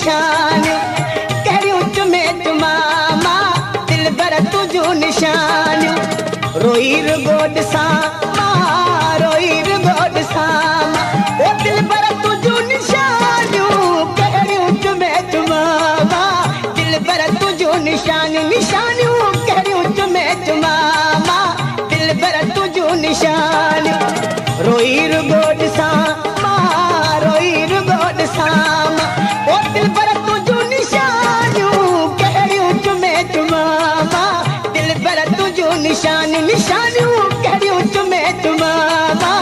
निशानियूं कहिड़ियूं चुमे चुमामा दिल भर तुझूं निशानियूं रोई रुगो ॾिसां मां रोई रुगो ॾिसां ओ दिल भर तुझूं निशानियूं कहिड़ियूं चुमे चुमामा दिल भर तुझूं निशानियूं निशानियूं कहिड़ियूं चुमे चुमामा दिल भर तुझूं निशानियूं रोई रुगो ॾिसां मां रोई रुगो ॾिसां ओ दिल भर तुझूं निशानियूं कहिड़ियूं चुमे चुमामा दिल भर तुझूं निशानियूं निशानियूं कहिड़ियूं चुमे चुमामा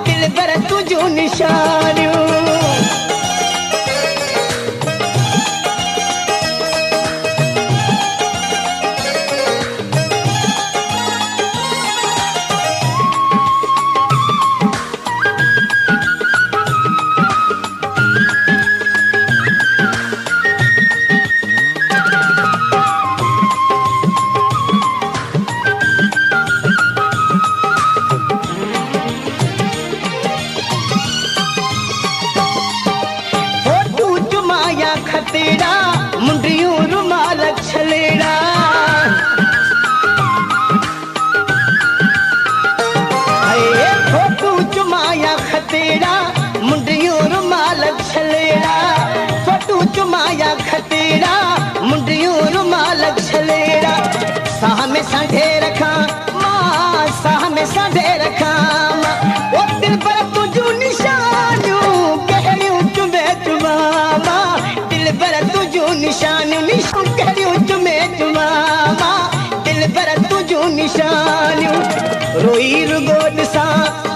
दिल भर तुझूं निशानियूं खतेड़ा मुंडियूं रुमाल छलेड़ा हाय फोटू चुमाया खतेड़ा मुंडियूं रुमाल छलेड़ा फोटू चुमाया खतेड़ा मुंडियूं रुमाल छलेड़ा साह में सांढे रखां मां साह में सांढे रखां ओ दिल पर तुझूं निशानियूं कहिड़ियूं चुमे चुमामा दिल भर तुझूं निशानियूं निशानियूं कहिड़ियूं चुमे चुमामा दिल भर तुझूं निशानियूं रोई रुगो ॾिसां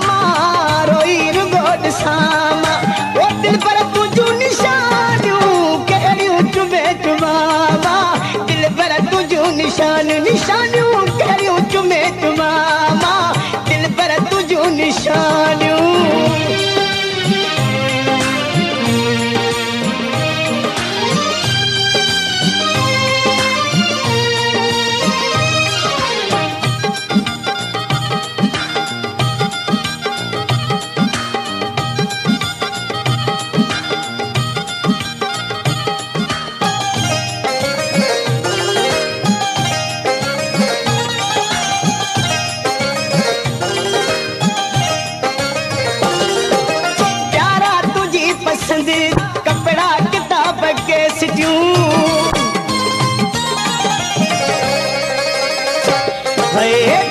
मां रोई रुगो ॾिसां ओ दिल भर तुझूं निशानियूं कहिड़ियूं चुमे चुमामा दिल भर तुझूं निशानियूं निशानियूं कहिड़ियूं चुमे चुमामा दिल भर तुझूं निशानियूं कपड़ा किताब के सिटियूं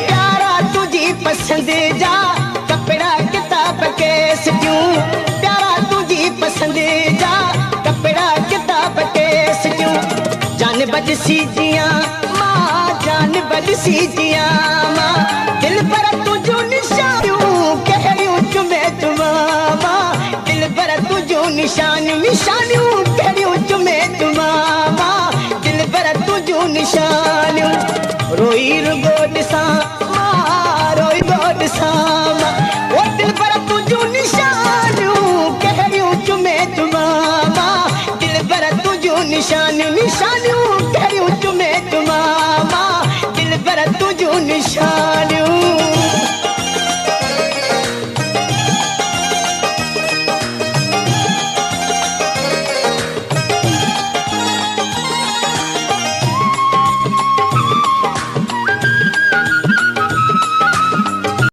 प्यारा तुझी पसंद जा कपड़ा किताब के सिटियूं प्यारा तुझी पसंद जा कपड़ा किताब के सिटियूं जान बदसी जियां मां जान बदसी जियां मां दिल पर तुझूं निशानियूं कहिड़ियूं चुमे चुमामा दिल भर तुझूं निशानियूं निशानियूं कहिड़ियूं चुमे चुमामा दिल भर तुझूं निशानियूं रोई रुगो ॾिसां मां रोई रुगो ॾिसां